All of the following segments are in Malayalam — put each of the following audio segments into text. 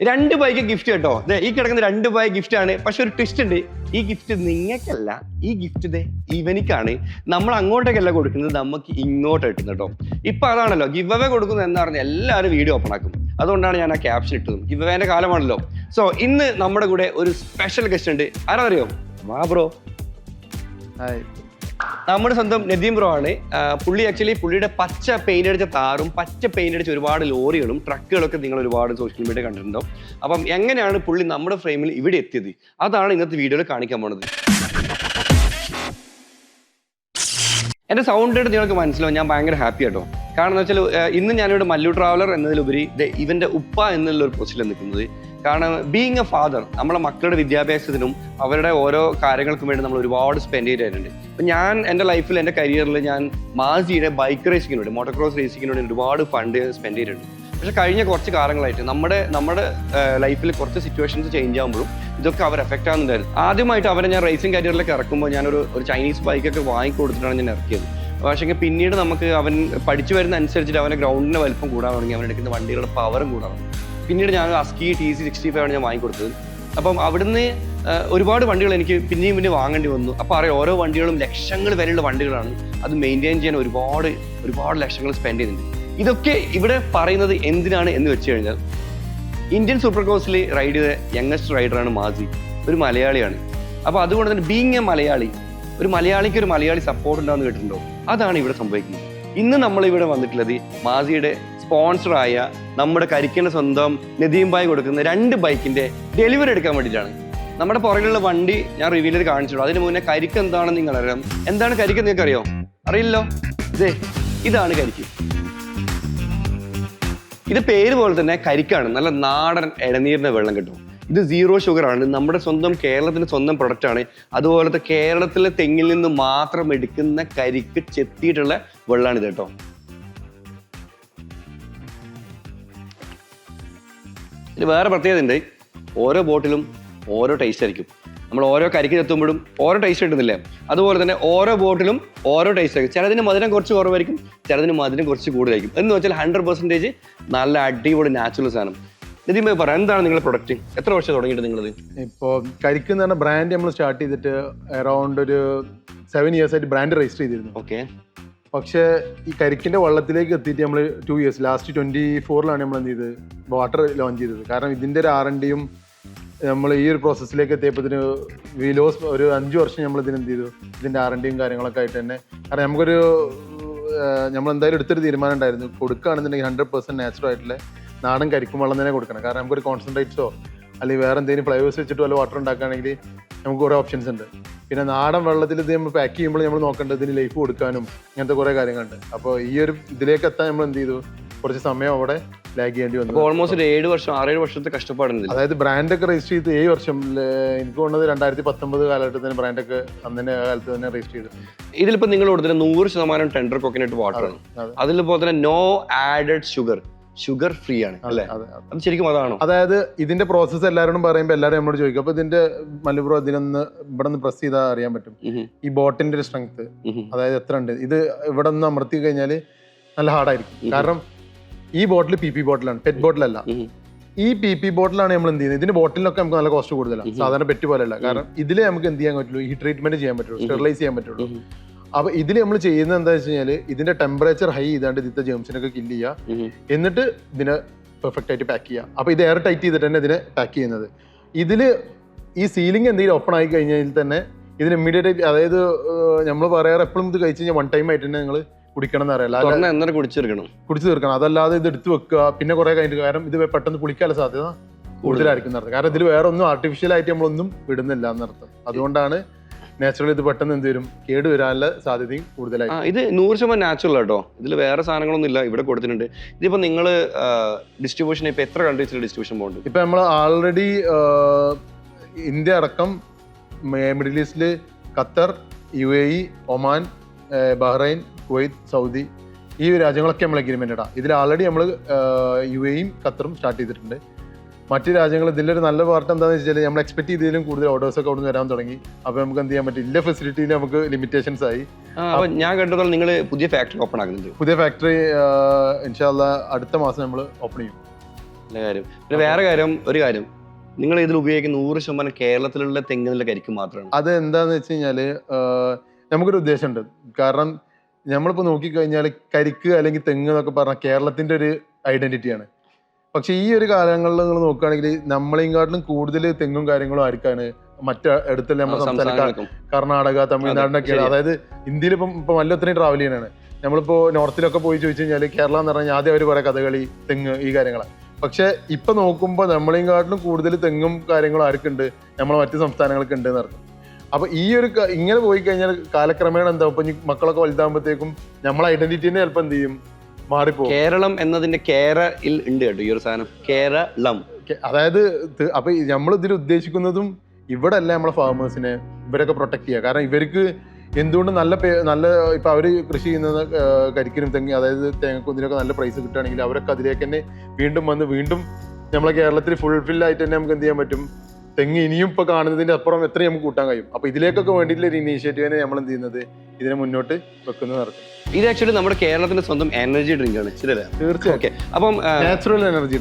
2 ബൈക്ക് ഗിഫ്റ്റ് കേട്ടോ. ഈ കിടക്കുന്ന 2 ബൈക്ക് ഗിഫ്റ്റ് ആണ്. പക്ഷെ ഒരു ട്വിസ്റ്റ് ഉണ്ട്. ഈ ഗിഫ്റ്റ് നിങ്ങൾക്കല്ല, ഈ ഗിഫ്റ്റ് ഇവനിക്കാണ്. നമ്മൾ അങ്ങോട്ടേക്കല്ല കൊടുക്കുന്നത്, നമുക്ക് ഇങ്ങോട്ട് കിട്ടുന്നത് കേട്ടോ. ഇപ്പൊ അതാണല്ലോ ഗിവ് അവേ കൊടുക്കുന്നത് എന്ന് പറഞ്ഞാൽ എല്ലാവരും വീഡിയോ ഓപ്പൺ ആക്കും. അതുകൊണ്ടാണ് ഞാൻ ആ ക്യാപ്ഷൻ ഇട്ടതും. ഗിവ് അവേന്റെ കാലമാണല്ലോ. സോ ഇന്ന് നമ്മുടെ കൂടെ ഒരു സ്പെഷ്യൽ ഗസ്റ്റ് ഉണ്ട്. ആരാ അറിയോ? വാ ബ്രോ. നമ്മുടെ സ്വന്തം നദീം ബ്രോ ആണ്. പുള്ളി ആക്ച്വലി പുള്ളിയുടെ പച്ച പെയിന്റ് അടിച്ച താറും പച്ച പെയിന്റ് അടിച്ച ഒരുപാട് ലോറികളും ട്രക്കുകളൊക്കെ നിങ്ങൾ ഒരുപാട് സോഷ്യൽ മീഡിയ കണ്ടിട്ടുണ്ടാവും. അപ്പം എങ്ങനെയാണ് പുള്ളി നമ്മുടെ ഫ്രെയിമിൽ ഇവിടെ എത്തിയത്, അതാണ് ഇന്നത്തെ വീഡിയോയിൽ കാണിക്കാൻ പോണത്. എൻ്റെ സൗണ്ട് കേട്ട് നിങ്ങൾക്ക് മനസ്സിലാവും ഞാൻ ഭയങ്കര ഹാപ്പി ആട്ടോ. കാരണം എന്ന് വെച്ചാൽ ഇന്ന് ഞാനിവിടെ മല്ലു ട്രാവലർ എന്നതിലുപരി ഇവന്റെ ഉപ്പ എന്നുള്ള ഒരു പൊസിഷനിൽ നിൽക്കുന്നത്. കാരണം ബീങ് എ ഫാദർ, നമ്മളെ മക്കളുടെ വിദ്യാഭ്യാസത്തിനും അവരുടെ ഓരോ കാര്യങ്ങൾക്കും വേണ്ടി നമ്മൾ ഒരുപാട് സ്പെൻഡ് ചെയ്തിട്ടുണ്ട്. അപ്പം ഞാൻ എൻ്റെ ലൈഫിൽ എൻ്റെ കരിയറിൽ ഞാൻ മാസിയുടെ ബൈക്ക് റേസിങ്ങിന് വേണ്ടി, മോട്ടോക്രോസ് റേസിങ്ങിന് വേണ്ടി ഒരുപാട് ഫണ്ട് സ്പെൻഡ് ചെയ്തിട്ടുണ്ട്. പക്ഷെ കഴിഞ്ഞ കുറച്ച് കാലങ്ങളായിട്ട് നമ്മുടെ ലൈഫിൽ കുറച്ച് സിറ്റുവേഷൻസ് ചേഞ്ച് ആകുമ്പോഴും ഇതൊക്കെ അവർ എഫക്റ്റ് ആകുന്നുണ്ടായിരുന്നു. ആദ്യമായിട്ട് അവരെ ഞാൻ റേസിംഗ് കരിയറിലേക്ക് ഇറക്കുമ്പോൾ ഞാനൊരു ചൈനീസ് ബൈക്കൊക്കെ വാങ്ങിക്കൊടുത്തിട്ടാണ് ഞാൻ ഇറക്കിയത്. പക്ഷേ പിന്നീട് നമുക്ക് അവൻ പഠിച്ചു വരുന്ന അനുസരിച്ചിട്ട് അവൻ്റെ ഗ്രൗണ്ടിൻ്റെ വലിപ്പം കൂടാൻ തുടങ്ങി, അവൻ എടുക്കുന്ന വണ്ടികളുടെ പവറും കൂടാൻ തുടങ്ങി. പിന്നീട് ഞാൻ അസ്കി TC65 ആണ് ഞാൻ വാങ്ങിക്കൊടുത്തത്. അപ്പം അവിടുന്ന് ഒരുപാട് വണ്ടികൾ എനിക്ക് പിന്നെയും വാങ്ങേണ്ടി വന്നു. അപ്പോൾ അറിയാം, ഓരോ വണ്ടികളും ലക്ഷങ്ങൾ വരെയുള്ള വണ്ടികളാണ്. അത് മെയിൻറ്റെയിൻ ചെയ്യാൻ ഒരുപാട് ലക്ഷങ്ങൾ സ്പെൻഡ് ചെയ്യുന്നുണ്ട്. ഇതൊക്കെ ഇവിടെ പറയുന്നത് എന്തിനാണ് എന്ന് വെച്ച് കഴിഞ്ഞാൽ, ഇന്ത്യൻ സൂപ്പർ ക്രോസിൽ റൈഡ് ചെയ്ത യങ്ങസ്റ്റ് റൈഡറാണ് മാസി, ഒരു മലയാളിയാണ്. അപ്പോൾ അതുകൊണ്ട് തന്നെ ബീങ് എ മലയാളി, ഒരു മലയാളിക്ക് ഒരു മലയാളി സപ്പോർട്ട് ഉണ്ടാകുന്ന കേട്ടിട്ടുണ്ടോ? അതാണ് ഇവിടെ സംഭവിക്കുന്നത്. ഇന്ന് നമ്മളിവിടെ വന്നിട്ടുള്ളത് മാസിയുടെ സ്പോൺസറായ നമ്മുടെ കരിക്കിന്റെ സ്വന്തം നദീം ഭായ് കൊടുക്കുന്ന 2 ബൈക്കിന്റെ ഡെലിവറി എടുക്കാൻ വേണ്ടിയിട്ടാണ്. നമ്മുടെ പുറകിലുള്ള വണ്ടി ഞാൻ റിവ്യൂ ചെയ്ത് കാണിച്ചിട്ടുള്ളൂ. അതിന് മുന്നേ കരിക്ക് എന്താണെന്ന് നിങ്ങൾ അറിയാം. എന്താണ് കരിക്ക് നിങ്ങൾക്ക് അറിയോ? അറിയില്ലോ. ഇതാണ് കരിക്ക്. ഇത് പേര് പോലെ തന്നെ കരിക്കാണ്. നല്ല നാടൻ ഇളനീരിന്റെ വെള്ളം കിട്ടും. ഇത് 0 ഷുഗർ ആണ്. നമ്മുടെ സ്വന്തം കേരളത്തിന്റെ സ്വന്തം പ്രൊഡക്റ്റ് ആണ്. അതുപോലത്തെ കേരളത്തിലെ തെങ്ങിൽ നിന്ന് മാത്രം എടുക്കുന്ന കരിക്ക് ചെത്തിയിട്ടുള്ള വെള്ളമാണ് ഇത് കേട്ടോ. ഇത് വേറെ പ്രത്യേകത ഉണ്ട്. ഓരോ ബോട്ടിലും ഓരോ ടേസ്റ്റ് ആയിരിക്കും. നമ്മൾ ഓരോ കരിക്ക് എത്തുമ്പോഴും ഓരോ ടേസ്റ്റ് കിട്ടുന്നില്ലേ? അതുപോലെ തന്നെ ഓരോ ബോട്ടിലും ഓരോ ടേസ്റ്റ് ആയിരിക്കും. ചിലതിന് മധുരം കുറച്ച് കുറവായിരിക്കും, ചിലതിന് മധുരം കുറച്ച് കൂടുതലായിരിക്കും. എന്ന് വെച്ചാൽ 100% നല്ല അടിപൊളി നാച്ചുറൽ സാധനം. നദീം ഭായ് പറ, എന്താണ് നിങ്ങളുടെ പ്രൊഡക്റ്റ്? എത്ര വർഷം തുടങ്ങിയിട്ട് നിങ്ങളത്? ഇപ്പോൾ കരിക്ക് എന്ന് പറഞ്ഞ ബ്രാൻഡ് നമ്മൾ സ്റ്റാർട്ട് ചെയ്തിട്ട് അറൗണ്ട് ഒരു 7 years ആയിട്ട് ബ്രാൻഡ് രജിസ്റ്റർ ചെയ്തിരുന്നു. ഓക്കെ. പക്ഷേ ഈ കരിക്കിന്റെ വള്ളത്തിലേക്ക് എത്തിയിട്ട് നമ്മൾ 2 years, ലാസ്റ്റ് 24 നമ്മൾ എന്ത് ചെയ്ത് വാട്ടർ ലോഞ്ച് ചെയ്തത്. കാരണം ഇതിന്റെ ഒരു R&Dയും നമ്മൾ ഈ ഒരു പ്രോസസ്സിലേക്ക് എത്തിയപ്പോഴത്തിന് വിലോസ് ഒരു 5 വർഷം നമ്മൾ ഇതിനെന്ത് ചെയ്തു, ഇതിന്റെ R&Dയും കാര്യങ്ങളൊക്കെ ആയിട്ട് തന്നെ. കാരണം നമുക്കൊരു നമ്മൾ എന്തായാലും എടുത്തൊരു തീരുമാനം ഉണ്ടായിരുന്നു, കൊടുക്കുകയാണെന്നുണ്ടെങ്കിൽ 100% നാച്ചുറൽ ആയിട്ടുള്ള നാടൻ കരിക്കും വെള്ളം തന്നെ കൊടുക്കണം. കാരണം നമുക്കൊരു കോൺസെൻട്രേറ്റ്സോ അല്ലെങ്കിൽ വേറെ എന്തെങ്കിലും ഫ്ലേവേഴ്സ് വെച്ചിട്ട് വല്ല വാട്ടർ ഉണ്ടാക്കുകയാണെങ്കിൽ നമുക്ക് കുറേ ഓപ്ഷൻസ് ഉണ്ട്. പിന്നെ നാടൻ വെള്ളത്തിൽ ഇത് നമ്മൾ പാക്ക് ചെയ്യുമ്പോൾ നമ്മൾ നോക്കേണ്ടത് ഇതിന് ലൈഫ് കൊടുക്കാനും ഇങ്ങനത്തെ കുറേ കാര്യങ്ങളുണ്ട്. അപ്പോൾ ഈ ഒരു ഇതിലേക്ക് എത്താൻ നമ്മൾ എന്ത് ചെയ്തു, കുറച്ച് സമയം അവിടെ ലാഗ് ചെയ്യേണ്ടി വന്നു. ഓൾമോസ്റ്റ് 6-7 വർഷത്തെ കഷ്ടപ്പാടുണ്ട്. അതായത് ബ്രാൻഡൊക്കെ രജിസ്റ്റർ ചെയ്ത് 7 വർഷം, എനിക്ക് തോന്നുന്നത് 2019 കാലഘട്ടത്തിന് ബ്രാൻഡൊക്കെ അന്നേ കാലത്ത് തന്നെ രജിസ്റ്റർ ചെയ്തു. ഇതിലിപ്പോൾ നിങ്ങൾ കൊടുത്തത് 100% ടെൻഡർ കോക്കനട്ട് വാട്ടറാണ്. അതിലിപ്പോൾ തന്നെ നോ ആഡഡ് ഷുഗർ ഫ്രീ ആണ് അല്ലേ? അത് ശരിക്കും അതാണോ? അതായത് ഇതിന്റെ പ്രോസസ്സ് എല്ലാവരോടും പറയുമ്പോൾ എല്ലാവരും നമ്മളോട് ചോദിക്കും, അപ്പൊ ഇതിന്റെ മല്ലുബ്രോ ഇതിനൊന്ന് ഇവിടെ നിന്ന് പ്രസ് ചെയ്താൽ അറിയാൻ പറ്റും ഈ ബോട്ടിന്റെ ഒരു സ്ട്രെങ്ത്, അതായത് എത്ര ഉണ്ട്. ഇത് ഇവിടെ നിന്ന് അമർത്തി കഴിഞ്ഞാൽ നല്ല ഹാർഡായിരിക്കും. കാരണം ഈ ബോട്ടിൽ PP ബോട്ടിലാണ്, പെറ്റ് ബോട്ടിലല്ല. ഈ PP ബോട്ടിലാണ് നമ്മൾ എന്ത് ചെയ്യുന്നത്. ഇതിന്റെ ബോട്ടിലൊക്കെ നമുക്ക് നല്ല കോസ്റ്റ് കൂടുതലാണ്, സാധാരണ പെറ്റ് പോലെയല്ല. കാരണം ഇതിൽ നമുക്ക് എന്ത് ചെയ്യാൻ പറ്റുള്ളൂ, ഈ ട്രീറ്റ്മെന്റ് ചെയ്യാൻ പറ്റുള്ളൂ, സ്റ്റെറിലൈസ് ചെയ്യാൻ പറ്റുള്ളൂ. അപ്പൊ ഇതിൽ നമ്മൾ ചെയ്യുന്നത് എന്താ വെച്ച് കഴിഞ്ഞാൽ ഇതിന്റെ ടെമ്പറേച്ചർ ഹൈ ചെയ്താണ്ട് ഇതിന്റെ ജേംസിനൊക്കെ കില്ല് ചെയ്യുക, എന്നിട്ട് ഇതിനെ പെർഫെക്റ്റ് ആയിട്ട് പാക്ക് ചെയ്യുക. അപ്പൊ ഇത് എയർ ടൈറ്റ് ചെയ്തിട്ട് തന്നെ ഇതിനെ പാക്ക് ചെയ്യുന്നത്. ഇതില് ഈ സീലിംഗ് എന്തെങ്കിലും ഓപ്പൺ ആയി കഴിഞ്ഞാൽ തന്നെ ഇതിന് ഇമ്മീഡിയറ്റ് ആയിട്ട്, അതായത് നമ്മൾ പറയാറ് എപ്പോഴും ഇത് കഴിച്ച് കഴിഞ്ഞാൽ 1 time ആയിട്ട് തന്നെ നിങ്ങൾ കുടിക്കണം എന്ന് അറിയാം, കുടിച്ചു തീർക്കണം. അതല്ലാതെ ഇത് എടുത്ത് വെക്കുക പിന്നെ കുറെ കഴിഞ്ഞിട്ട്, കാരണം ഇത് പെട്ടെന്ന് പുളിക്കാനുള്ള സാധ്യത കൂടുതലായിരിക്കും എന്നർത്ഥം. കാരണം ഇതിൽ വേറെ ഒന്നും ആർട്ടിഫിഷ്യൽ ആയിട്ട് നമ്മളൊന്നും വിടുന്നില്ല എന്നർത്ഥം. അതുകൊണ്ടാണ് നാച്ചുറൽ ഇത് പെട്ടെന്ന് എന്ത് വരും, കേട് വരാനുള്ള സാധ്യതയും കൂടുതലായി. ഇത് 100% നാച്ചുറൽ കേട്ടോ. ഇതിൽ വേറെ സാധനങ്ങളൊന്നും ഇല്ല, ഇവിടെ കൊടുത്തിട്ടുണ്ട്. ഇതിപ്പോ നിങ്ങൾ ഡിസ്ട്രിബ്യൂഷൻ ഇപ്പൊ എത്ര കൺട്രീസിൽ ഡിസ്ട്രിബ്യൂഷൻ പോകുന്നുണ്ട്? ഇപ്പൊ നമ്മൾ ആൾറെഡി ഇന്ത്യ അടക്കം മിഡിൽ ഈസ്റ്റില് Qatar, UAE, Oman, Bahrain, Kuwait, Saudi, ഈ രാജ്യങ്ങളൊക്കെ നമ്മൾ അഗ്രിമെന്റ് ഇടാം. ഇതിൽ ആൾറെഡി നമ്മൾ UAEയും ഖത്തറും സ്റ്റാർട്ട് ചെയ്തിട്ടുണ്ട്. മറ്റു രാജ്യങ്ങൾ ഇതിലൊരു നല്ല പാർട്ട് എന്താണെന്ന് വെച്ചാൽ നമ്മൾ എക്സ്പെക്ട് ചെയ്തതിലും കൂടുതൽ ഓർഡേഴ്സൊക്കെ അവിടെ നിന്ന് വരാൻ തുടങ്ങി. അപ്പോൾ നമുക്ക് എന്ത് ചെയ്യാൻ പറ്റും, ഇല്ല ഫെസിലിറ്റിയിൽ നമുക്ക് ലിമിറ്റേഷൻസ് ആയി. ഞാൻ കണ്ടതോളം നിങ്ങൾ പുതിയ ഫാക്ടറി ഓപ്പൺ ആക്കുന്നുണ്ട്. പുതിയ ഫാക്ടറി ഇൻഷാ അല്ലാഹ് അടുത്ത മാസം നമ്മൾ ഓപ്പൺ ചെയ്യും. നല്ല കാര്യം. പിന്നെ വേറെ ഒരു കാര്യം നിങ്ങൾ ഇതിൽ ഉപയോഗിക്കുന്ന 100% കേരളത്തിലുള്ള തെങ്ങിനുള്ള കരിക്ക് മാത്രമാണ്. അത് എന്താന്ന് വെച്ച് കഴിഞ്ഞാല് നമുക്കൊരു ഉദ്ദേശമുണ്ട്. കാരണം നമ്മളിപ്പോ നോക്കിക്കഴിഞ്ഞാൽ കരിക്ക് അല്ലെങ്കിൽ തെങ്ങ് എന്നൊക്കെ പറഞ്ഞാൽ കേരളത്തിന്റെ ഒരു ഐഡന്റിറ്റിയാണ്. പക്ഷെ ഈ ഒരു കാലങ്ങളിൽ നിങ്ങൾ നോക്കുകയാണെങ്കിൽ നമ്മളെക്കാട്ടിലും കൂടുതൽ തെങ്ങും കാര്യങ്ങളും ആർക്കാണ് മറ്റു അടുത്തുള്ള നമ്മുടെ സംസ്ഥാനം കർണാടക, തമിഴ്നാടിനൊക്കെയാണ്. അതായത് ഇന്ത്യയിൽ ഇപ്പൊ വല്ലത്രയും ട്രാവൽ ചെയ്യാനാണ്. നമ്മളിപ്പോ നോർത്തിലൊക്കെ പോയി ചോദിച്ചു കഴിഞ്ഞാൽ കേരളം എന്ന് പറഞ്ഞാൽ ആദ്യം അവർ പറയാം കഥകളി, തെങ്ങ്, ഈ കാര്യങ്ങളാണ്. പക്ഷെ ഇപ്പൊ നോക്കുമ്പോൾ നമ്മളെക്കാട്ടിലും കൂടുതൽ തെങ്ങും കാര്യങ്ങളും ആർക്കുണ്ട്, നമ്മളെ മറ്റു സംസ്ഥാനങ്ങൾക്ക് ഉണ്ട് എന്നർത്ഥം. അപ്പൊ ഈ ഒരു ഇങ്ങനെ പോയി കഴിഞ്ഞാൽ കാലക്രമേണ എന്താ ഇപ്പൊ മക്കളൊക്കെ വലുതാകുമ്പോഴത്തേക്കും നമ്മളെ ഐഡന്റിറ്റി തന്നെ ചിലപ്പോൾ എന്ത് ചെയ്യും, മാറിപ്പോകും. കേരളം എന്നതിന്റെ കേരയിൽ ഉണ്ട് കേട്ടോ ഈ ഒരു സാധനം, കേരളം. അതായത് അപ്പൊ നമ്മൾ ഇതിൽ ഉദ്ദേശിക്കുന്നതും ഇവിടെ അല്ല നമ്മളെ ഫാമേഴ്സിനെ ഇവരൊക്കെ പ്രൊട്ടക്ട് ചെയ്യുക. കാരണം ഇവർക്ക് എന്തുകൊണ്ട് നല്ല ഇപ്പൊ അവര് കൃഷി ചെയ്യുന്ന കരിക്കിനും തെങ്ങി, അതായത് തേങ്ങക്കൊന്നിനൊക്കെ നല്ല പ്രൈസ് കിട്ടുകയാണെങ്കിൽ അവരൊക്കെ അതിലേക്ക് തന്നെ വീണ്ടും നമ്മളെ കേരളത്തിൽ ഫുൾഫിൽ ആയിട്ട് തന്നെ നമുക്ക് എന്ത് ചെയ്യാൻ പറ്റും, തെങ്ങ് ഇനിയും ഇപ്പൊ കാണുന്നതിന്റെ അപ്പുറം എത്രയും നമുക്ക് കൂട്ടാൻ കഴിയും. അപ്പൊ ഇതിലേക്കൊക്കെ വേണ്ടിയിട്ടുള്ള ഒരു ഇനീഷ്യേറ്റീവിനെ നമ്മൾ എന്ത് ചെയ്യുന്നത്, ഇതിനെ മുന്നോട്ട് വെക്കുന്നത് നടക്കും. ഇത് ആക്ച്വലി നമ്മുടെ കേരളത്തിന്റെ സ്വന്തം എനർജി ഡ്രിങ്ക് ആണ്. ശരിയല്ലേ? തീർച്ചയായും. അപ്പം നാച്ചുറൽ എനർജി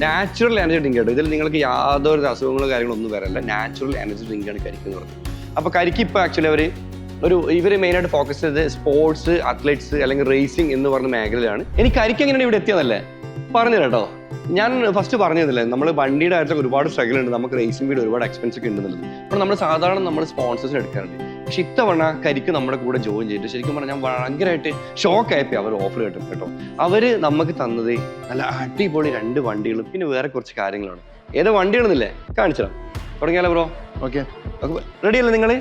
ഡ്രിങ്ക് കേട്ടോ. ഇതിൽ നിങ്ങൾക്ക് യാതൊരു അസുഖങ്ങളോ കാര്യങ്ങളോ ഒന്നും വരല്ല. നാച്ചുറൽ എനർജി ഡ്രിങ്ക് ആണ് കരിക്ക് എന്ന് പറയുന്നത്. അപ്പൊ കരിക്ക് ഇപ്പൊ ആക്ച്വലി ഇവര് മെയിനായിട്ട് ഫോക്കസ് ചെയ്തത് സ്പോർട്സ്, അത്ലറ്റ്സ് അല്ലെങ്കിൽ റേസിംഗ് എന്ന് പറഞ്ഞ മേഖലയിലാണ്. എനിക്ക് കരിക്ക് എങ്ങനെയാണ് ഇവിടെ എത്തിയതല്ലേ പറഞ്ഞു കേട്ടോ. ഞാൻ ഫസ്റ്റ് പറഞ്ഞതല്ലേ, നമ്മൾ വണ്ടിയുടെ കാര്യത്തിൽ ഒരുപാട് സ്ട്രഗിൾ ഉണ്ട്, നമുക്ക് റേസിംഗ് വീട് ഒരുപാട് എക്സ്പെൻസ് ഒക്കെ ഉണ്ടെന്നുള്ളത്. അപ്പോൾ നമ്മൾ സാധാരണ നമ്മൾ സ്പോൺസേഴ്സിന് എടുക്കാറുണ്ട്. പക്ഷെ ഇത്തവണ കരിക്ക് നമ്മുടെ കൂടെ ജോയിൻ ചെയ്തിട്ട് ശരിക്കും പറഞ്ഞാൽ ഞാൻ ഭയങ്കരമായിട്ട് ഷോക്കായപ്പോൾ അവർ ഓഫർ കിട്ടും കേട്ടോ. അവര് നമുക്ക് തന്നത് നല്ല അടിപൊളി 2 വണ്ടികളും പിന്നെ വേറെ കുറച്ച് കാര്യങ്ങളാണ്. ഏതോ വണ്ടികളെന്നില്ലേ കാണിച്ചാ തുടങ്ങിയാലോ ബ്രോ? ഓക്കെ, റെഡി അല്ലേ നിങ്ങൾ?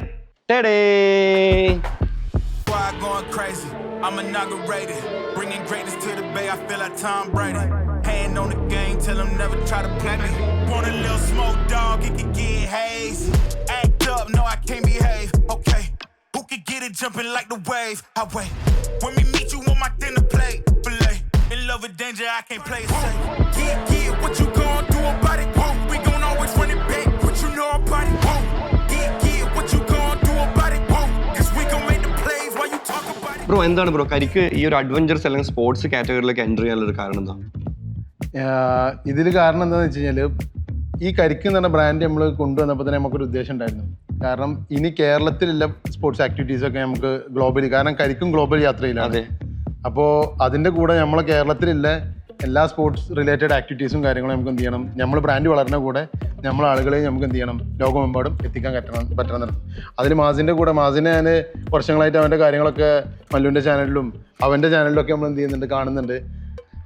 Going crazy, I'm inaugurated, bringing greatness to the bay. I feel like Tom Brady. Hand on the game, tell them never try to play me. Want a little smoke, dog? It can get hazy. Act up, no I can't behave. Okay, who can get it jumping like the wave? I wait. When we meet you on my dinner plate, fillet. In love with danger, I can't play it safe. Yeah, what you gon' do about it? Whoa, we gon' always run it back. What you know about it? Whoa, yeah, what you gon' do about it? Whoa, 'cause we gon' make the plays while you talk about it. Bro എന്താണ് ബ്രോ കരിക്ക് ഈ ഒരു അഡ്വഞ്ചർസ് അല്ലെങ്കിൽ സ്പോർട്സ് കാറ്റഗറിയിലേക്ക് എൻ്റർ ചെയ്യാനുള്ള ഒരു കാരണം എന്താ? ഇതിൽ കാരണം എന്താണെന്ന് വെച്ച് കഴിഞ്ഞാൽ ഈ കരിക്ക് എന്ന് പറഞ്ഞ ബ്രാൻഡ് നമ്മൾ കൊണ്ടുവന്നപ്പോൾ തന്നെ നമുക്കൊരു ഉദ്ദേശം ഉണ്ടായിരുന്നു. കാരണം ഇനി കേരളത്തിലുള്ള സ്പോർട്സ് ആക്ടിവിറ്റീസ് ഒക്കെ നമുക്ക് ഗ്ലോബലി, കാരണം കരിക്കും ഗ്ലോബൽ യാത്രയിലാണ്. അപ്പോൾ അതിൻ്റെ കൂടെ നമ്മളെ കേരളത്തിലുള്ള എല്ലാ സ്പോർട്സ് റിലേറ്റഡ് ആക്ടിവിറ്റീസും കാര്യങ്ങളും നമുക്ക് എന്ത് ചെയ്യണം, നമ്മൾ ബ്രാൻഡ് വളരുന്ന കൂടെ നമ്മളെ ആളുകളെ നമുക്ക് എന്ത് ചെയ്യണം, ലോകമെമ്പാടും എത്തിക്കാൻ പറ്റണം. അതിൽ മാസിനെ ഞാൻ വർഷങ്ങളായിട്ട് അവൻ്റെ കാര്യങ്ങളൊക്കെ മല്ലുവിൻ്റെ ചാനലിലും അവൻ്റെ ചാനലിലും ഒക്കെ നമ്മൾ എന്ത് ചെയ്യുന്നുണ്ട്, കാണുന്നുണ്ട്.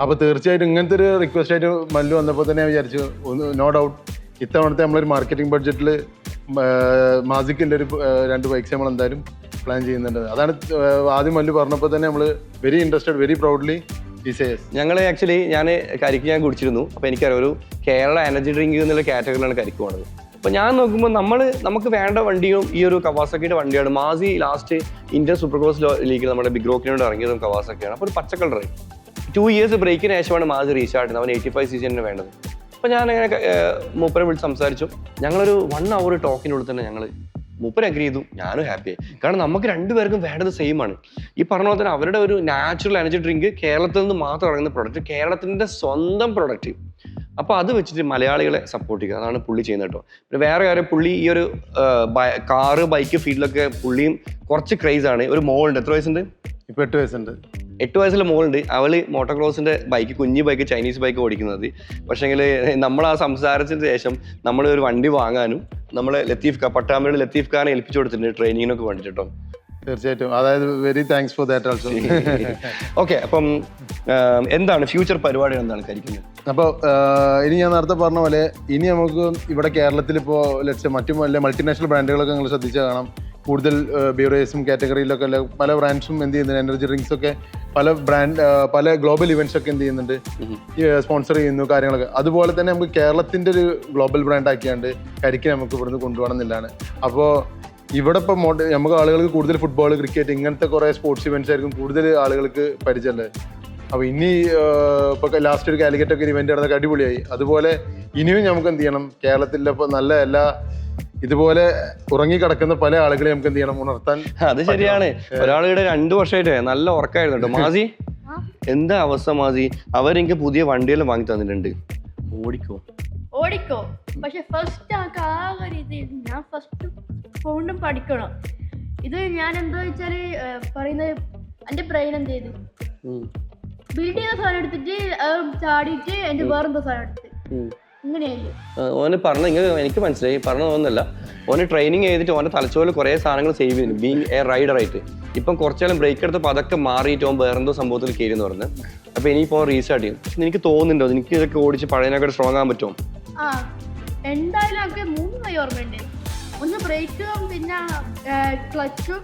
അപ്പോൾ തീർച്ചയായിട്ടും ഇങ്ങനത്തെ ഒരു റിക്വസ്റ്റ് ആയിട്ട് മല്ലു വന്നപ്പോൾ തന്നെ ഞാൻ വിചാരിച്ചു, നോ ഡൗട്ട് ഇത്തവണത്തെ നമ്മളൊരു മാർക്കറ്റിംഗ് ബഡ്ജറ്റിൽ മാസിക്കിൻ്റെ ഒരു 2 ബൈക്സ് നമ്മൾ എന്തായാലും പ്ലാൻ ചെയ്യുന്നുണ്ട്. അതാണ് ആദ്യം മല്ലു പറഞ്ഞപ്പോൾ തന്നെ നമ്മൾ വെരി ഇൻട്രസ്റ്റഡ്, വെരി പ്രൗഡ്ലി ഞങ്ങൾ ആക്ച്വലി ഞാൻ കുടിച്ചിരുന്നു. അപ്പോൾ എനിക്കറിയാം ഒരു കേരള എനർജി ഡ്രിങ്ക് എന്നുള്ള കാറ്റഗറിയിലാണ് കരിക്ക് പോണത്. അപ്പോൾ ഞാൻ നോക്കുമ്പോൾ നമുക്ക് വേണ്ട വണ്ടിയും ഈ ഒരു കവാസാക്കിയുടെ വണ്ടിയാണ്. Masi last Indian super cross ലീഗിൽ നമ്മുടെ ബിഗ് റോക്കിനോട് ഇറങ്ങിയതും കവാസാക്കിയാണ്. അപ്പോൾ ഒരു പച്ച കളർ 2 ഇയേഴ്സ് ബ്രേക്കിന് ശേഷമാണ് മാസി റീസ്റ്റാർട്ട് ചെയ്യുന്നത്. അവൻ 85 cc തന്നെ വേണ്ടത്. അപ്പോൾ ഞാൻ അങ്ങനെ മൂപ്പരെ വിളിച്ച് സംസാരിച്ചു. ഞങ്ങളൊരു 1 hour ടോക്കിനുള്ളിൽ തന്നെ ഞങ്ങൾ മൂപ്പര് അഗ്രി ചെയ്തു, ഞാനും ഹാപ്പിയായി. കാരണം നമുക്ക് 2 പേർക്കും വേണ്ടത് സെയിം ആണ്. ഈ പറഞ്ഞ പോലെ തന്നെ അവരുടെ ഒരു നാച്ചുറൽ എനർജി ഡ്രിങ്ക് കേരളത്തിൽ നിന്ന് മാത്രം ഇറങ്ങുന്ന പ്രൊഡക്റ്റ്, കേരളത്തിൻ്റെ സ്വന്തം പ്രൊഡക്റ്റ്. അപ്പോൾ അത് വെച്ചിട്ട് മലയാളികളെ സപ്പോർട്ട് ചെയ്യുക, അതാണ് പുള്ളി ചെയ്യുന്നത് കേട്ടോ. പിന്നെ വേറെ കാര്യം, പുള്ളി ഈ ഒരു കാറ് ബൈക്ക് ഫീൽഡിലൊക്കെ പുള്ളിയും കുറച്ച് ക്രൈസാണ്. ഒരു മോളുണ്ട്, എത്ര വയസ്സുണ്ട്? ഇപ്പോൾ 8 വയസ്സുണ്ട്. 8 വയസ്സിലെ മോളുണ്ട്. അവള് മോട്ടോക്രോസിന്റെ ബൈക്ക്, കുഞ്ഞു ബൈക്ക്, ചൈനീസ് ബൈക്ക് ഓടിക്കുന്നത്. പക്ഷേങ്കിൽ നമ്മൾ ആ സംസാരത്തിന് ശേഷം നമ്മൾ ഒരു വണ്ടി വാങ്ങാനും നമ്മൾ പട്ടാമ്പയുടെ ലത്തീഫ് ഖാനെ ഏൽപ്പിച്ചു കൊടുത്തിട്ടുണ്ട് ട്രെയിനിങ്ങിനൊക്കെ വേണ്ടിട്ട് കേട്ടോ. തീർച്ചയായിട്ടും, അതായത് very thanks for that also. Okay, അപ്പം എന്താണ് ഫ്യൂച്ചർ പരിപാടി, എന്താണ് കരിക്കുന്നത്? അപ്പോൾ ഇനി ഞാൻ നേരത്തെ പറഞ്ഞ പോലെ ഇനി നമുക്ക് ഇവിടെ കേരളത്തിൽ ഇപ്പോൾ മറ്റു മൾട്ടിനാഷണൽ ബ്രാൻഡുകളൊക്കെ നിങ്ങൾ ശ്രദ്ധിച്ചാൽ കാണാം, കൂടുതൽ ബീവറേജസും കാറ്റഗറിയിലൊക്കെ പല ബ്രാൻഡ്സും എന്ത് ചെയ്യുന്നുണ്ട്, എനർജി ഡ്രിങ്ക്സ് ഒക്കെ പല ഗ്ലോബൽ ഇവന്റ്സ് ഒക്കെ എന്ത് ചെയ്യുന്നുണ്ട്, സ്പോൺസർ ചെയ്യുന്നു കാര്യങ്ങളൊക്കെ. അതുപോലെ തന്നെ നമുക്ക് കേരളത്തിൻ്റെ ഒരു ഗ്ലോബൽ ബ്രാൻഡ് ആക്കിയാണ്ട് കരിക്ക് നമുക്ക് ഇവിടുന്ന് കൊണ്ടുപോകണമെന്നില്ലാണ്. അപ്പോൾ ഇവിടെ ഇപ്പോൾ നമുക്ക് ആളുകൾക്ക് കൂടുതൽ ഫുട്ബോൾ, ക്രിക്കറ്റ് ഇങ്ങനത്തെ കുറേ സ്പോർട്സ് ഇവന്റ്സ് ആയിരിക്കും കൂടുതൽ ആളുകൾക്ക് പരിചയമുള്ളത്. അപ്പോൾ ഇനി ഇപ്പോൾ ലാസ്റ്റ് ഒരു കാലിക്കറ്റ് ഒക്കെ ഇവന്റ് നടന്നൊക്കെ അടിപൊളിയായി. അതുപോലെ ഇനിയും നമുക്ക് എന്ത് ചെയ്യണം, കേരളത്തിലെ ഇപ്പോൾ നല്ല എല്ലാ ഇതുപോലെ ഉറങ്ങിക്കിടക്കുന്ന പല ആളുകളെ നമുക്ക് എന്ത് ചെയ്യണം, ഉണർത്താൻ. അത് ശരിയാണ്. ഒരാളുടെ 2 വർഷമായിട്ട് നല്ല ഉറക്കായിരുന്നു കേട്ടോ. മാസി എന്താ അവസ്ഥ മാസി? അവരെനിക്ക് പുതിയ വണ്ടിയെല്ലാം വാങ്ങി തന്നിട്ടുണ്ട്. ഓടിക്കോ പക്ഷെ ഫസ്റ്റ് ആൾക്ക് ആ ഒരു ഇത് ഞാൻ ഫസ്റ്റ് ഫോണ്ടും പഠിക്കണം. ഇത് ഞാൻ എന്താ വെച്ചാല് പറയുന്നത് എന്റെ ബ്രെയിൻ എന്ത് ചെയ്ത് ബിൽഡ് ചെയ്ത സാധനം എടുത്തിട്ട് ചാടിയിട്ട് എന്റെ വേറെന്തോ സാധനം എടുത്ത് ഇങ്ങനെയല്ലേ ഓന് പറഞ്ഞ എനിക്ക് മനസ്സിലായി പറഞ്ഞു തോന്നുന്നില്ല. ഓന് ട്രെയിനിങ് ചെയ്തിട്ട് ഓന്റെ തലച്ചോറിൽ കുറെ സാധനങ്ങൾ സേവ് ചെയ്യുന്നു ബീങ് എ റൈഡർ ആയിട്ട്. ഇപ്പം കുറച്ചാലും ബ്രേക്ക് എടുത്തപ്പോൾ അതൊക്കെ മാറിയിട്ട് ഓൻ വേറെന്തോ സംഭവത്തിൽ കയറിയെന്ന് പറഞ്ഞു. അപ്പൊ ഇനിയിപ്പോ റീസ്റ്റാർട്ട് ചെയ്യും. എനിക്ക് തോന്നുന്നുണ്ടോ എനിക്ക് ഇതൊക്കെ ഓടിച്ച് പഴയതിനൊക്കെ സ്ട്രോങ് ആകാൻ പറ്റുമോ? ആ എന്തായാലും നമുക്ക് 3 കൈ ഓർമ്മയുണ്ട്. ഒന്ന് ബ്രേക്കും പിന്നെ ക്ലച്ചും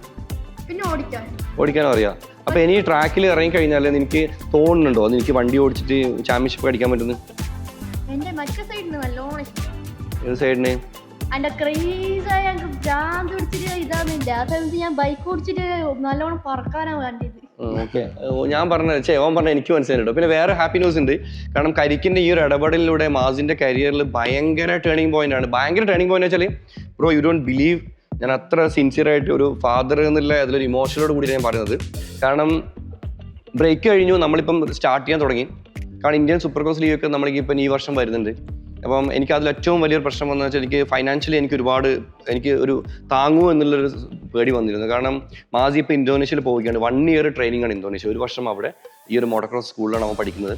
പിന്നെ ഓടിക്കാനും അറിയാം. അപ്പൊ ഇനി ട്രാക്കിൽ ഇറങ്ങി കഴിഞ്ഞാൽ എനിക്ക് തോന്നുന്നുണ്ടോ എനിക്ക് വണ്ടി ഓടിച്ചിട്ട് ചാമ്പ്യൻഷിപ്പ് അടിക്കാൻ പറ്റുന്നു? എന്റെ മറ്റേ സൈഡിന് നല്ലോണം ഇഷ്ടം. ഏത് സൈഡിന്? എന്റെ ക്രേസായി ഞങ്ങൾക്ക് ഭ്രാന്ത് പിടിച്ചിട്ട് ഇതാകുന്നില്ല. ആ സമയത്ത് ഞാൻ ബൈക്ക് ഓടിച്ചിട്ട് നല്ലോണം പറക്കാനാണ് വേണ്ടത്. ഓക്കെ, ഞാൻ ഓൻ പറഞ്ഞ എനിക്ക് മനസ്സിലായിട്ടോ. പിന്നെ വേറെ ഹാപ്പി ന്യൂസ് ഉണ്ട്. കാരണം കരിക്കിന്റെ ഈ ഒരു ഇടപെടലിലൂടെ മാസിന്റെ കരിയറിൽ ഭയങ്കര ടേണിംഗ് പോയിന്റ് ആണ്. ഭയങ്കര ടേണിംഗ് പോയിന്റ് വെച്ചാൽ ബ്രോ യു ഡോണ്ട് ബിലീവ് ഞാൻ അത്ര സിൻസിയർ ആയിട്ട് ഒരു ഫാദർ എന്നുള്ള അതിലൊരു ഇമോഷനോട് കൂടി ഞാൻ പറയുന്നത്. കാരണം ബ്രേക്ക് കഴിഞ്ഞു, നമ്മളിപ്പം സ്റ്റാർട്ട് ചെയ്യാൻ തുടങ്ങി. കാരണം ഇന്ത്യൻ സൂപ്പർ ക്രോസ് ലീഗ് ഒക്കെ നമ്മളിപ്പം ഈ വർഷം വരുന്നുണ്ട്. അപ്പം എനിക്ക് അതിൽ ഏറ്റവും വലിയൊരു പ്രശ്നം വന്നു വെച്ചാൽ എനിക്ക് ഫൈനാൻഷ്യലി എനിക്ക് ഒരു താങ്ങുമോ എന്നുള്ളൊരു പേടി വന്നിരുന്നു. കാരണം മാസി ഇപ്പോൾ ഇന്തോനേഷ്യയിൽ പോവുകയാണ്. 1 ഇയർ ട്രെയിനിങ് ആണ് ഇന്തോനേഷ്യ. ഒരു വർഷം അവിടെ ഈ ഒരു മോട്ടോക്രോസ് സ്കൂളിലാണ് അവൻ പഠിക്കുന്നത്.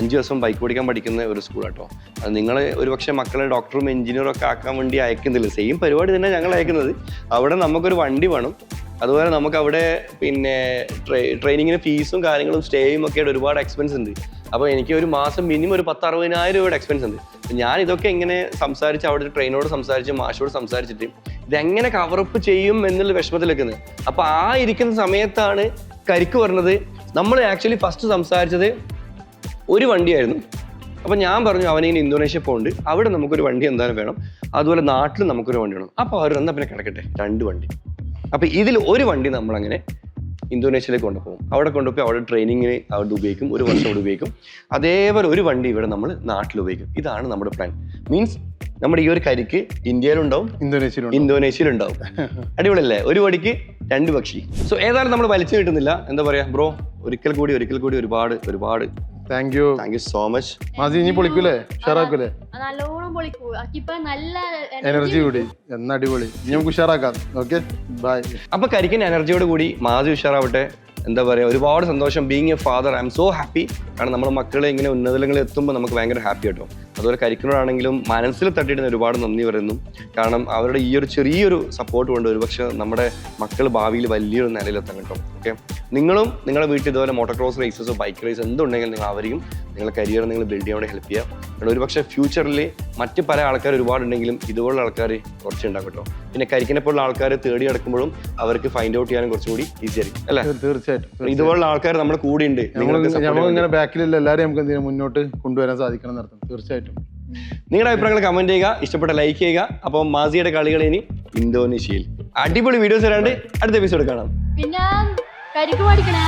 5 ദിവസം ബൈക്ക് ഓടിക്കാൻ പഠിക്കുന്ന ഒരു സ്കൂളാട്ടോ. അത് നിങ്ങൾ ഒരുപക്ഷെ മക്കളെ ഡോക്ടറും എഞ്ചിനീയറും ഒക്കെ ആക്കാൻ വേണ്ടി അയക്കുന്നില്ല. സെയിം പരിപാടി തന്നെ ഞങ്ങൾ അയക്കുന്നത്. അവിടെ നമുക്കൊരു വണ്ടി വേണം. അതുപോലെ നമുക്ക് അവിടെ പിന്നെ ട്രെയിനിങ്ങിന് ഫീസും കാര്യങ്ങളും സ്റ്റേയും ഒക്കെ ഒരുപാട് എക്സ്പെൻസ് ഉണ്ട്. അപ്പോൾ എനിക്ക് ഒരു മാസം മിനിമം ഒരു 10,000-60,000 രൂപയുടെ എക്സ്പെൻസ് ഉണ്ട്. ഞാൻ ഇതൊക്കെ ഇങ്ങനെ സംസാരിച്ച് അവിടുത്തെ ട്രെയിനോട് സംസാരിച്ച് മാഷോട് സംസാരിച്ചിട്ട് ഇതെങ്ങനെ കവറപ്പ് ചെയ്യും എന്നുള്ള വിഷമത്തിൽ വെക്കുന്നത്. അപ്പോൾ ആ ഇരിക്കുന്ന സമയത്താണ് കരിക്ക് പറഞ്ഞത്. നമ്മൾ ആക്ച്വലി ഫസ്റ്റ് സംസാരിച്ചത് ഒരു വണ്ടിയായിരുന്നു. അപ്പം ഞാൻ പറഞ്ഞു അവനിങ്ങനെ ഇന്തോനേഷ്യ പോകുന്നുണ്ട്, അവിടെ നമുക്കൊരു വണ്ടി എന്തായാലും വേണം, അതുപോലെ നാട്ടിൽ നമുക്കൊരു വണ്ടി വേണം. അപ്പോൾ അവർ എന്നാൽ പിന്നെ കിടക്കട്ടെ 2 വണ്ടി. അപ്പോൾ ഇതിൽ ഒരു വണ്ടി നമ്മളങ്ങനെ ഇന്തോനേഷ്യയിലേക്ക് കൊണ്ടുപോകും. അവിടെ കൊണ്ടുപോയി അവിടെ ട്രെയിനിങ്ങിന് അവിടെ ഉപയോഗിക്കും, 1 വർഷം അവിടെ ഉപയോഗിക്കും. അതേപോലെ ഒരു വണ്ടി ഇവിടെ നമ്മൾ നാട്ടിൽ ഉപയോഗിക്കും. ഇതാണ് നമ്മുടെ പ്ലാൻ. മീൻസ് നമ്മുടെ ഈ ഒരു കരിക്ക് ഇന്ത്യയിലുണ്ടാവും, ഇന്തോനേഷ്യയിലുണ്ടാവും. അടിപൊളിയല്ലേ? ഒരു വടിക്ക് 2 പക്ഷി. സോ ഏതായാലും നമ്മൾ വലിച്ചു കിട്ടുന്നില്ല. എന്താ പറയാ ബ്രോ, ഒരിക്കൽ കൂടി ഒരുപാട് thank you so much. Masi ഇനി പൊളിക്കൂലേ? ഉഷാറാക്കൂലേ? നല്ലോണം പൊളിക്കൂ. നല്ല എനർജി കൂടി എന്നാ അടിപൊളി. ഇനി നമുക്ക് ഉഷാറാക്കാം. Okay, by. അപ്പൊ കരിക്കിന് എനർജിയോട് കൂടി മാസി ഉഷാറാവട്ടെ. എന്താ പറയുക, ഒരുപാട് സന്തോഷം. Being A father I M so happy. കാരണം നമ്മുടെ മക്കളെ ഇങ്ങനെ ഉന്നതങ്ങളിൽ എത്തുമ്പോൾ നമുക്ക് ഭയങ്കര ഹാപ്പി കേട്ടോ. അതുപോലെ കരിക്കിനോടാണെങ്കിലും മനസ്സിൽ തട്ടിയിടുന്ന ഒരുപാട് നന്ദി പറയുന്നു. കാരണം അവരുടെ ഈ ഒരു ചെറിയൊരു സപ്പോർട്ട് കൊണ്ട് ഒരുപക്ഷെ നമ്മുടെ മക്കൾ ഭാവിയിൽ വലിയൊരു നിലയിലെത്താൻ കേട്ടോ. ഓക്കെ, നിങ്ങളും നിങ്ങളുടെ വീട്ടിൽ ഇതുപോലെ മോട്ടോക്രോസ് റേസസോ ബൈക്ക് റേസ് എന്തുണ്ടെങ്കിലും നിങ്ങൾ അവരെയും നിങ്ങളുടെ കരിയർ നിങ്ങൾ ബിൽഡ് ചെയ്യാൻ വേണ്ടി ഹെൽപ്പ് ചെയ്യാം. കാരണം ഒരുപക്ഷെ ഫ്യൂച്ചറിൽ മറ്റ് പല ആൾക്കാർ ഒരുപാടുണ്ടെങ്കിലും ഇതുപോലുള്ള ആൾക്കാർ കുറച്ചുണ്ടാകും കേട്ടോ. പിന്നെ കരിക്കിനെ പോലുള്ള ആൾക്കാർ തേടി നടക്കുമ്പോഴും അവർക്ക് ഫൈൻഡ് ഔട്ട് ചെയ്യാനും കുറച്ചുകൂടി ഈസി ആയിരിക്കും അല്ലേ? തീർച്ചയായിട്ടും. ഇതുപോലുള്ള ആൾക്കാർ നമ്മുടെ കൂടെ ഉണ്ട്. ഇങ്ങനെ ബാക്കിലുള്ള എല്ലാവരും നമുക്ക് എന്തെങ്കിലും മുന്നോട്ട് കൊണ്ടുവരാൻ സാധിക്കണം എന്നർത്ഥം. തീർച്ചയായിട്ടും നിങ്ങളുടെ അഭിപ്രായങ്ങൾ കമന്റ് ചെയ്യുക, ഇഷ്ടപ്പെട്ട ലൈക്ക് ചെയ്യുക. അപ്പം മാസിയുടെ കളികൾ ഇനി ഇന്തോനേഷ്യയിൽ അടിപൊളി വീഡിയോസ് വരാണ്ട് അടുത്ത എപ്പിസോഡ് കാണാം. പിന്നെ കരിക്ക് പഠിക്കണേ.